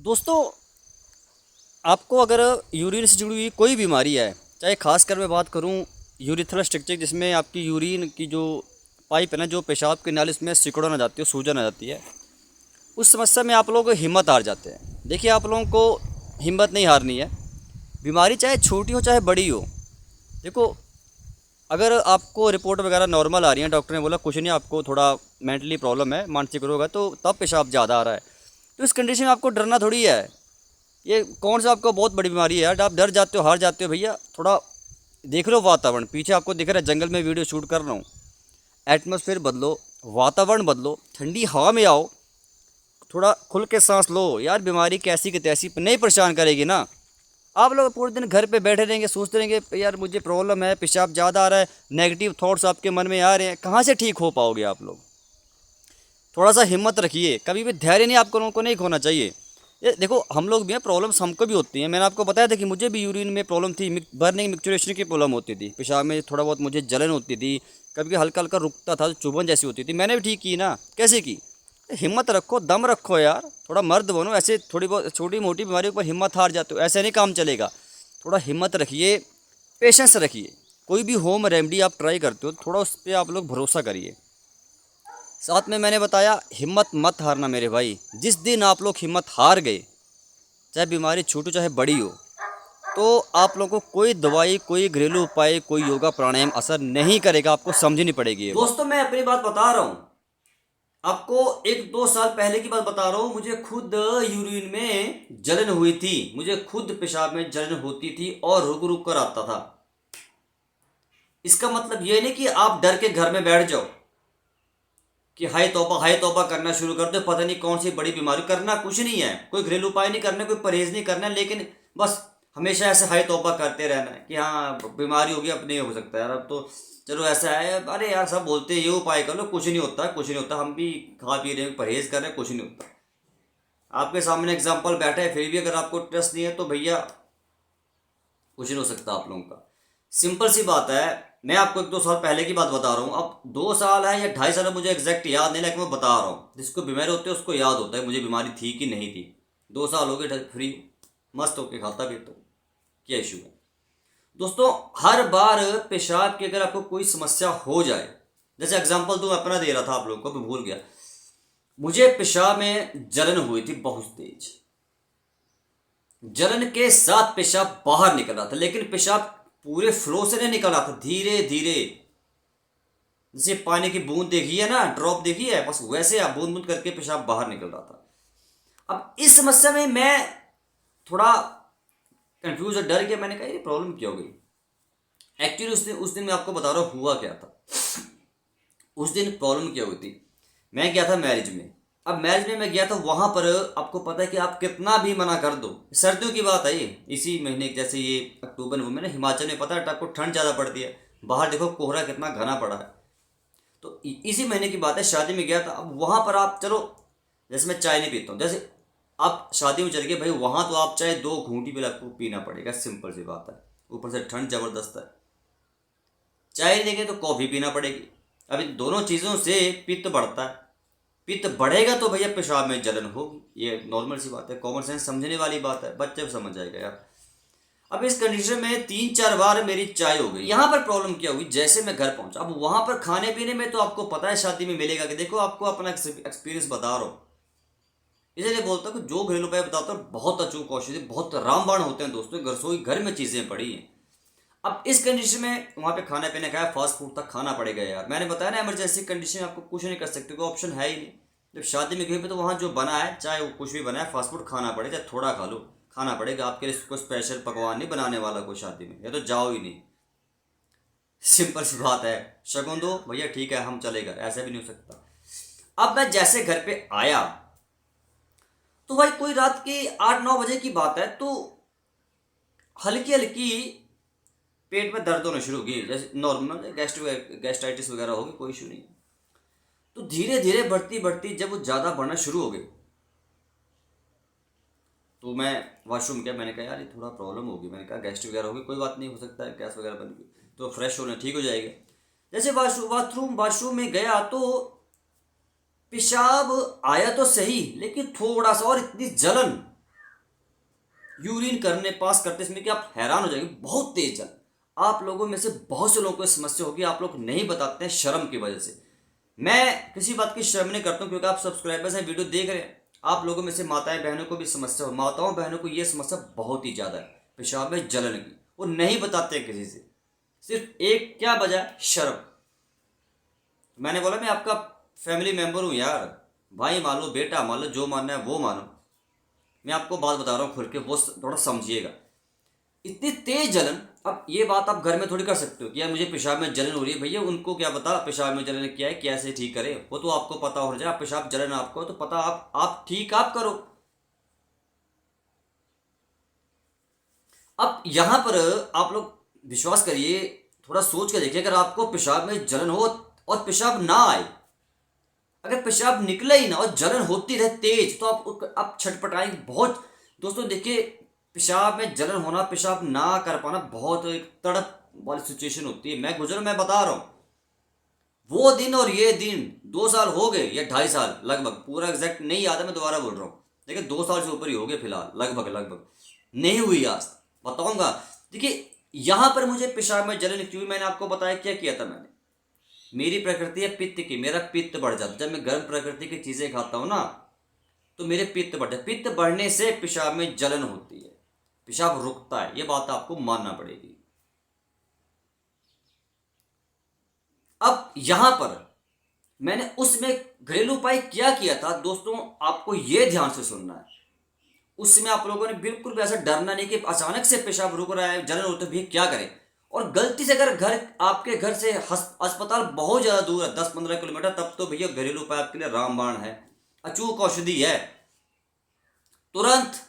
दोस्तों, आपको अगर यूरिन से जुड़ी हुई कोई बीमारी है, चाहे खासकर मैं बात करूं यूरिथ्रोस्ट्रक्चर, जिसमें आपकी यूरिन की जो पाइप है ना, जो पेशाब के नाली, उसमें सिकुड़न आ जाती है, सूजन आ जाती है, उस समस्या में आप लोग हिम्मत हार जाते हैं। देखिए, आप लोगों को हिम्मत नहीं हारनी है। बीमारी चाहे छोटी हो चाहे बड़ी हो, देखो, अगर आपको रिपोर्ट वगैरह नॉर्मल आ रही है, डॉक्टर ने बोला कुछ नहीं, आपको थोड़ा मेंटली प्रॉब्लम है, मानसिक रोग है, तो तब पेशाब ज़्यादा आ रहा है, तो इस कंडीशन में आपको डरना थोड़ी है। ये कौन सा आपको बहुत बड़ी बीमारी है यार, आप डर जाते हो, हार जाते हो। भैया थोड़ा देख लो वातावरण, पीछे आपको दिख रहा है, जंगल में वीडियो शूट कर रहा हूँ। एटमॉस्फेयर बदलो, वातावरण बदलो, ठंडी हवा में आओ, थोड़ा खुल के सांस लो यार। बीमारी कैसी की तैसी नहीं परेशान करेगी ना। आप लोग पूरे दिन घर पे बैठे रहेंगे, सोचते रहेंगे यार मुझे प्रॉब्लम है, पेशाब ज़्यादा आ रहा है, नेगेटिव थॉट्स आपके मन में आ रहे हैं, कहाँ से ठीक हो पाओगे आप लोग। थोड़ा सा हिम्मत रखिए, कभी भी धैर्य नहीं, आप लोगों को नहीं खोना चाहिए। ये देखो, हम लोग भी हैं, प्रॉब्लम्स हमको भी होती हैं। मैंने आपको बताया था कि मुझे भी यूरिन में प्रॉब्लम थी, बर्निंग मिक्चुरेशन की प्रॉब्लम होती थी, पेशाब में थोड़ा बहुत मुझे जलन होती थी, कभी हल्का हल्का रुकता था, चुभन जैसी होती थी। मैंने भी ठीक की ना, कैसे की। हिम्मत रखो, दम रखो यार, थोड़ा मर्द बनो। ऐसे थोड़ी बहुत छोटी मोटी बीमारियों पर हिम्मत हार जाते हो, ऐसे नहीं काम चलेगा। थोड़ा हिम्मत रखिए, पेशेंस रखिए। कोई भी होम रेमेडी आप ट्राई करते हो, थोड़ा उस पर आप लोग भरोसा करिए। साथ में मैंने बताया, हिम्मत मत हारना मेरे भाई। जिस दिन आप लोग हिम्मत हार गए, चाहे बीमारी छोटी चाहे बड़ी हो, तो आप लोगों को कोई दवाई, कोई घरेलू उपाय, कोई योगा प्राणायाम असर नहीं करेगा। आपको समझनी पड़ेगी ये बात। दोस्तों, मैं अपनी बात बता रहा हूँ आपको, 1-2 साल पहले की बात बता रहा हूँ। मुझे खुद यूरिन में जलन हुई थी, मुझे खुद पेशाब में जलन होती थी और रुक रुक कर आता था। इसका मतलब ये नहीं कि आप डर के घर में बैठ जाओ कि हाय तौबा करना शुरू कर दो, पता नहीं कौन सी बड़ी बीमारी। करना कुछ नहीं है, कोई घरेलू उपाय नहीं करना, कोई परहेज नहीं करना, लेकिन बस हमेशा ऐसे हाय तौबा करते रहना है कि हाँ बीमारी होगी, अब नहीं हो सकता यार, अब तो चलो ऐसा है। अरे यार, सब बोलते हैं ये उपाय कर लो, कुछ नहीं होता, कुछ नहीं होता। हम भी खा पी रहे हैं, परहेज कर रहे हैं, कुछ नहीं होता। आपके सामने एग्जाम्पल बैठा है, फिर भी अगर आपको ट्रस्ट नहीं है तो भैया कुछ नहीं हो सकता आप लोगों का। सिंपल सी बात है। मैं आपको 1-2 साल पहले की बात बता रहा हूँ, अब 2 साल है या 2.5 साल है, मुझे एग्जैक्ट याद नहीं, लेकिन मैं बता रहा हूँ। जिसको बीमारी होती है उसको याद होता है मुझे बीमारी थी कि नहीं थी। 2 साल हो गए फ्री, मस्त होके खाता पीता हूँ, क्या इशू है। दोस्तों, हर बार पेशाब की अगर आपको कोई समस्या हो जाए, जैसे एग्जाम्पल तो मैं अपना दे रहा था आप लोगों को, मैं भूल गया। मुझे पेशाब में जलन हुई थी बहुत तेज, जलन के साथ पेशाब बाहर निकल रहा था, लेकिन पेशाब पूरे फ्लो से नहीं निकल रहा था, धीरे धीरे। जैसे पानी की बूंद देखी है ना, ड्रॉप देखी है, बस वैसे आप बूंद बूंद करके पेशाब बाहर निकल रहा था। अब इस समस्या में मैं थोड़ा कंफ्यूज और डर गया। मैंने कहा ये प्रॉब्लम क्या हो गई। एक्चुअली उस दिन मैं आपको बता रहा हूँ हुआ क्या था। उस दिन प्रॉब्लम क्या हुई थी, मैं गया था मैरिज में। अब मैरिज में मैं गया था, वहां पर आपको पता है कि आप कितना भी मना कर दो, सर्दियों की बात है ये, इसी महीने जैसे ये अक्टूबर नवंबर में, हिमाचल में पता है आपको ठंड ज़्यादा पड़ती है, बाहर देखो कोहरा कितना घना पड़ा है। तो इसी महीने की बात है, शादी में गया था। अब वहां पर आप चलो, जैसे मैं चाय नहीं पीता हूँ, जैसे आप शादी में चल गए भाई, वहां तो आप चाहे 2 घूंटी भी आपको पीना पड़ेगा, सिंपल सी बात है। ऊपर से ठंड जबरदस्त है, चाय नहीं देंगे तो कॉफ़ी पीना पड़ेगी। अब इन दोनों चीज़ों से पित्त बढ़ता है, पित्त बढ़ेगा तो भैया पेशाब में जलन होगी। ये नॉर्मल सी बात है, कॉमन सेंस समझने वाली बात है, बच्चे समझ जाएगा यार। अब इस कंडीशन में 3-4 बार मेरी चाय हो गई। यहाँ पर प्रॉब्लम क्या हुई, जैसे मैं घर पहुंचा, अब वहां पर खाने पीने में तो आपको पता है शादी में मिलेगा कि, देखो आपको अपना एक्सपीरियंस बता रहा हूँ, इसलिए बोलता हूँ कि जो घरेलू उपाय बताता हूँ बहुत अचूक औषधि, बहुत रामबाण होते हैं दोस्तों, रसोई घर में चीज़ें पड़ी हैं। अब इस कंडीशन में वहाँ पे खाना पीना खाया, फास्ट फूड तक खाना पड़ेगा यार। मैंने बताया ना, इमरजेंसी कंडीशन में आपको कुछ नहीं कर सकते, कोई ऑप्शन है ही नहीं। जब शादी में गए पे तो वहाँ जो बना है, चाहे वो कुछ भी बना है, फास्ट फूड खाना पड़ेगा, चाहे थोड़ा खा लो, खाना पड़ेगा। आपके लिए कोई स्पेशल पकवान नहीं बनाने वाला कोई शादी में, या तो जाओ ही नहीं। सिंपल सी बात है, शगुन दो भैया ठीक है हम चलेगा, ऐसा भी नहीं हो सकता। अब मैं जैसे घर पे आया तो भाई कोई रात की 8-9 बजे की बात है, तो हल्की हल्की पेट में दर्द होना शुरू होगी, जैसे नॉर्मल गैस्ट्राइटिस वगैरह होगी, कोई इशू नहीं। तो धीरे धीरे बढ़ती बढ़ती जब वो ज़्यादा बढ़ना शुरू हो गई, तो मैं वॉशरूम गया। मैंने कहा यार ये थोड़ा प्रॉब्लम होगी, मैंने कहा गैस्ट्रिक वगैरह होगी, कोई बात नहीं, हो सकता है गैस वगैरह बन गई, तो फ्रेश होना ठीक हो जाएगा। जैसे वॉशरूम में गया तो पेशाब आया तो सही, लेकिन थोड़ा सा और इतनी जलन, यूरिन करने पास करते समय कि आप हैरान हो जाएंगे, बहुत तेज जलन। आप लोगों में से बहुत से लोगों को समस्या होगी, आप लोग नहीं बताते हैं शर्म की वजह से। मैं किसी बात की शर्म नहीं करता हूँ, क्योंकि आप सब्सक्राइबर्स हैं, वीडियो देख रहे हैं। आप लोगों में से माताएं बहनों को भी समस्या हो, माताओं बहनों को ये समस्या बहुत ही ज़्यादा है पेशाब में जलन की, वो नहीं बताते हैं किसी से। सिर्फ एक क्या वजह, शर्म। मैंने बोला मैं आपका फैमिली मेम्बर हूँ यार, भाई मान लो, बेटा मान लो, जो मानना है वो मानो। मैं आपको बात बता रहा हूँ खुल के, वो थोड़ा समझिएगा। इतनी तेज जलन, अब ये बात आप घर में थोड़ी कर सकते हो कि यार मुझे पेशाब में जलन हो रही है। भैया उनको क्या पता पेशाब में जलन क्या है, कैसे ठीक करे, वो तो आपको पता हो जाए। पेशाब जलन आपको तो पता, आप ठीक आप करो। अब यहां पर आप लोग विश्वास करिए, थोड़ा सोच के देखिए, अगर आपको पेशाब में जलन हो और पेशाब ना आए, अगर पेशाब निकले ही ना और जलन होती रहे तेज, तो आप छटपटाएंगे बहुत। दोस्तों देखिए, पेशाब में जलन होना, पेशाब ना कर पाना बहुत एक तड़प वाली सिचुएशन होती है। मैं बता रहा हूँ, वो दिन और ये दिन 2 साल हो गए या 2.5 साल लगभग, पूरा एग्जैक्ट नहीं याद है, मैं दोबारा बोल रहा हूँ। देखिए 2 साल से ऊपर ही हो गए फिलहाल, लगभग लगभग नहीं हुई आज, बताऊंगा। देखिए यहां पर मुझे पेशाब में जलन क्यों, मैंने आपको बताया क्या किया था मैंने। मेरी प्रकृति है पित्त की, मेरा पित्त बढ़ जाता है जब मैं गर्म प्रकृति की चीजें खाता हूं ना, तो मेरे पित्त बढ़ जाता। पित्त बढ़ने से पेशाब में जलन होती है, पेशाब रुकता है, ये बात आपको मानना पड़ेगी। अब यहां पर मैंने उसमें घरेलू उपाय क्या किया था दोस्तों, आपको यह ध्यान से सुनना है। उसमें आप लोगों ने बिल्कुल भी ऐसा डरना नहीं कि अचानक से पेशाब रुक रहा है, जलन होती है, भी क्या करें। और गलती से अगर आपके घर से अस्पताल बहुत ज़्यादा दूर है, 10-15 किलोमीटर, तब तो भैया घरेलू उपाय आपके लिए रामबाण है, अचूक औषधि है। तुरंत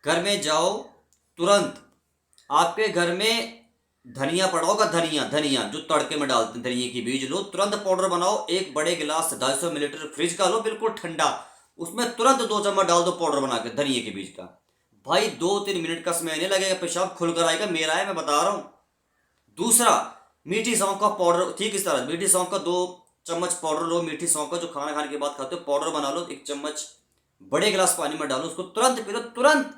घर में जाओ, तुरंत आपके घर में धनिया पड़ा होगा, धनिया धनिया जो तड़के में डालते हैं, धनिया की बीज लो, तुरंत पाउडर बनाओ, एक बड़े गिलास 250 मिलीलीटर फ्रिज का लो, बिल्कुल ठंडा, उसमें तुरंत 2 चम्मच डाल दो पाउडर बना के धनिया के बीज का। भाई 2-3 मिनट का समय नहीं लगेगा, पेशाब खुलकर आएगा, मेरा है, मैं बता रहा हूँ। दूसरा, मीठी सौंफ का पाउडर, ठीक इस तरह मीठी सौंफ का 2 चम्मच पाउडर लो, मीठी सौंफ का जो खाना खाने के बाद खाते हो पाउडर बना लो, 1 चम्मच बड़े गिलास पानी में डालो, उसको तुरंत पी लो, तुरंत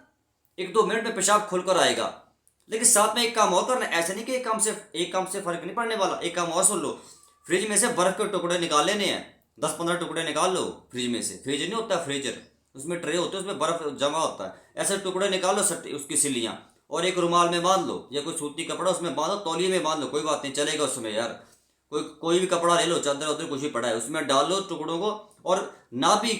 1-2 मिनट में पेशाब खुलकर आएगा। लेकिन साथ में एक काम और करना, ऐसे नहीं कि एक काम से फर्क नहीं पड़ने वाला। एक काम और सुन लो, फ्रिज में से बर्फ के टुकड़े निकाल लेने हैं, 10-15 टुकड़े निकाल लो फ्रिज में से। फ्रिज नहीं होता फ्रीजर, उसमें ट्रे होते हैं, उसमें बर्फ जमा होता है। ऐसे टुकड़े निकाल लो, उसकी सिलियां, और एक रुमाल में बांध लो या कोई सूती कपड़ा उसमें बांधो, तौलिए में बांध लो, कोई बात नहीं, चलेगा उसमें यार। कोई भी कपड़ा ले लो, चादर उधर कुछ भी पड़ा है, उसमें डाल लो टुकड़ों को, और नाभि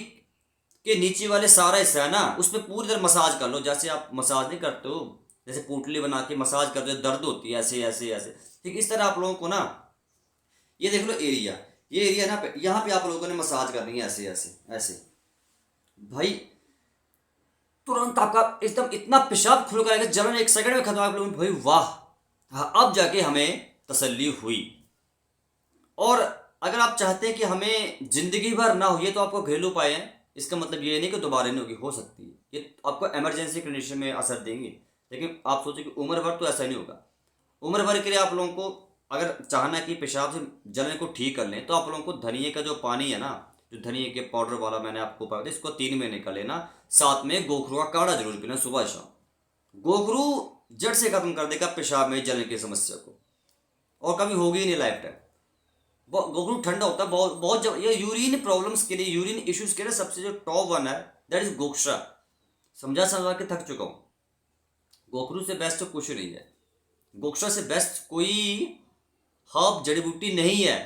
के नीचे वाले सारा हिस्सा है ना, उसमें पूरी तरह मसाज कर लो, जैसे आप मसाज नहीं करते हो, जैसे पोटली बना के मसाज करते हो, दर्द होती है ऐसे ऐसे ऐसे, ठीक इस तरह आप लोगों को ना, ये देख लो एरिया, ये एरिया ना, यहाँ पे आप लोगों ने मसाज करनी है, ऐसे ऐसे ऐसे। भाई तुरंत आपका एकदम इतना पेशाब खुल कर आएगा, जलन 1 सेकंड में खत्म। आप लोगों भाई वाह, हाँ अब जाके हमें तसल्ली हुई। और अगर आप चाहते हैं कि हमें जिंदगी भर ना हो, ये तो आपको घरेलू उपाय है, इसका मतलब ये नहीं कि दोबारा नहीं होगी, हो सकती है, ये आपको इमरजेंसी कंडीशन में असर देंगे। लेकिन आप सोचें कि उम्र भर तो ऐसा नहीं होगा। उम्र भर के लिए आप लोगों को अगर चाहना है कि पेशाब से जलन को ठीक कर लें, तो आप लोगों को धनिए का जो पानी है ना, जो धनिए के पाउडर वाला मैंने आपको बताया, इसको 3 महीने का लेना। साथ में गोखरू का काढ़ा जरूर पीना सुबह शाम। गोखरू जड़ से खत्म कर देगा पेशाब में जलन की समस्या को, और कभी होगी ही नहीं लाइफ टाइम। गोखरू ठंडा होता है बहुत बहुत, जब ये यूरिन प्रॉब्लम्स के लिए, यूरिन इश्यूज के लिए सबसे जो टॉप 1 है, दैट इज गोक्षरा। समझा के थक चुका हूँ। गोखरू से बेस्ट तो कुछ नहीं है, गोक्षरा से बेस्ट कोई हर्ब जड़ी बूटी नहीं है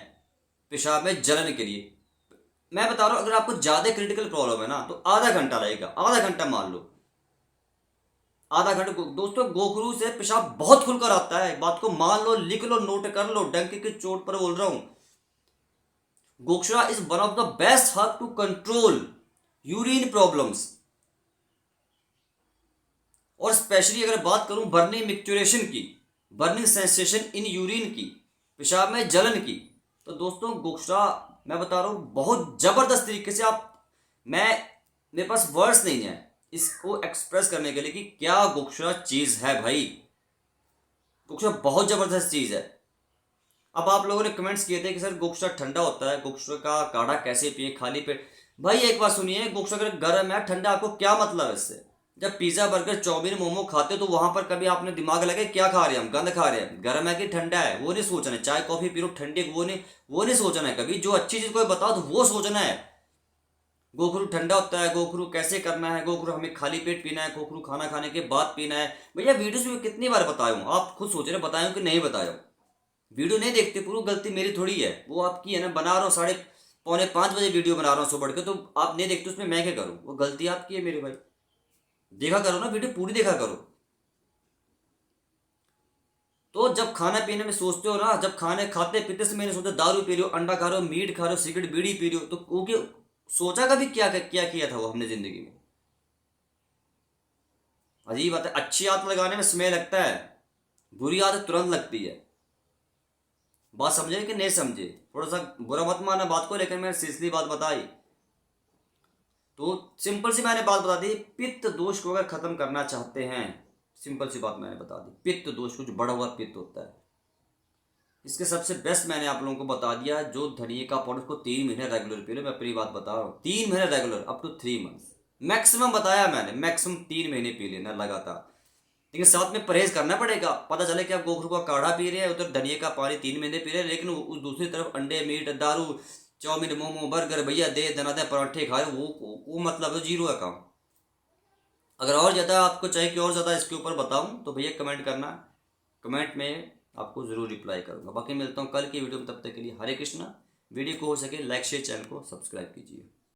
पेशाब में जलन के लिए। मैं बता रहा हूँ, अगर आपको ज्यादा क्रिटिकल प्रॉब्लम है ना, तो आधा घंटा लगेगा, आधा घंटा मान लो, आधा घंटा। दोस्तों गोखरू से पेशाब बहुत खुलकर आता है, बात को मान लो, लिख लो, नोट कर लो, डंके की चोट पर बोल रहा हूं। Gokshura is one of the best herb to control urine problems. और स्पेशली अगर बात करूं बर्निंग मिक्चुरेशन की, बर्निंग सेंसेशन इन यूरिन की, पेशाब में जलन की, तो दोस्तों गोक्षरा मैं बता रहा हूं बहुत जबरदस्त तरीके से मेरे पास वर्ड्स नहीं है इसको एक्सप्रेस करने के लिए कि क्या गोक्षरा चीज है। भाई गोक्षरा बहुत जबरदस्त चीज है। अब आप लोगों ने कमेंट्स किए थे कि सर गोक्षरा ठंडा होता है, गोक्षरा का काढ़ा कैसे पिए खाली पेट। भाई एक बात सुनिए, गोक्षरा अगर गर्म है ठंडा, आपको क्या मतलब है इससे। जब पिज़्ज़ा बर्गर चाउमीन मोमो खाते हो तो वहां पर कभी आपने दिमाग लगे क्या खा रहे हैं, हम गंद खा रहे हैं, गर्म है कि ठंडा है, वो नहीं सोचना है। चाय कॉफी पी लो ठंडी, वो नहीं सोचना है कभी। जो अच्छी चीज कोई बताओ तो वो सोचना है। गोखरू ठंडा होता है, गोखरू कैसे करना है, गोखरू हमें खाली पेट पीना है, गोखरू खाना खाने के बाद पीना है। भैया वीडियोस में कितनी बार बताया हूँ, आप खुद सोच रहे बताया हूँ कि नहीं बताया हूँ। वीडियो नहीं देखते, पूरी गलती मेरी थोड़ी है, वो आपकी है ना। बना रहा हूँ 4:45 बजे वीडियो बना रहा हूँ सुबह के, तो आप नहीं देखते, उसमें मैं क्या करूँ, वो गलती आपकी है मेरे भाई। देखा करो ना, वीडियो पूरी देखा करो। तो जब खाना पीने में सोचते हो ना, जब खाने खाते पीते से मैंने सोचा दारू पी रहे हो, अंडा खा रहे हो, मीट खा रहे हो, सिगरेट बीड़ी पी रहे हो, तो वो क्या सोचा कभी क्या क्या किया था वो हमने जिंदगी में। अजीब बात है, अच्छी आदत लगाने में समय लगता है, बुरी आदत तुरंत लगती है। बात समझे कि नहीं समझे, थोड़ा सा बुरा मत माना बात को, लेकिन मैंने सीरियसली बात बताई। तो सिंपल सी मैंने बात बता दी, पित्त दोष को अगर खत्म करना चाहते हैं, सिंपल सी बात मैंने बता दी, पित्त दोष को, जो बड़ा हुआ पित्त होता है, इसके सबसे बेस्ट मैंने आप लोगों को बता दिया। जो धनिए का पाउडर को 3 महीने रेगुलर पी लो, मैं अपनी बात बता रहा हूँ, 3 महीने regular, up to 3 months maximum बताया मैंने, मैक्सिमम 3 महीने पी लेना लगातार। लेकिन साथ में परहेज करना पड़ेगा। पता चले कि आप गोखरू का काढ़ा पी रहे हैं, उधर धनिए का पानी 3 महीने पी रहे हैं, लेकिन उस दूसरी तरफ अंडे मीट दारू चाउमीन मोमो बर्गर भैया दे दनादे पराठे खाए, वो मतलब है जीरो है काम। अगर और ज़्यादा आपको चाहिए कि और ज़्यादा इसके ऊपर बताऊं तो भैया कमेंट करना, कमेंट में आपको ज़रूर रिप्लाई करूंगा। बाकी मिलता हूं कल की वीडियो में, तब तक के लिए हरे कृष्णा। वीडियो को हो सके लाइक शेयर, चैनल को सब्सक्राइब कीजिए।